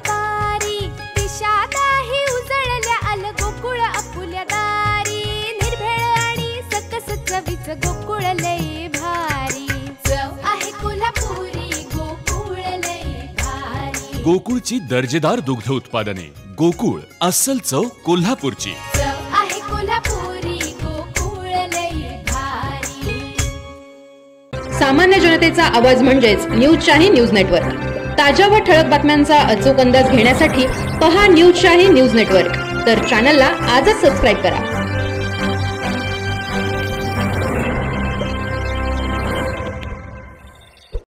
पारी दिशादाही उजळल्या आल गोकुळ आपुल्या दारी निर्भेळ आणि सकस चवीच गोकुळ लई भारी चव आहे कोल्हापुरी गोकुळ लई भारी गोकुळची दर्जेदार दुग्ध उत्पादने गोकुळ अस्सल चव कोल्हापूरची चव आहे कोल्हापुरी गोकुळ लई भारी। सामान्य जनतेचा आवाज म्हणजेच न्यूज शाही न्यूज नेटवर्क। ताज्या व ठळक बातम्यांचा अचूक अंदाज घेण्यासाठी पहा न्यूज शाही न्यूज नेटवर्क। तर चॅनलला आजच सबस्क्राईब करा।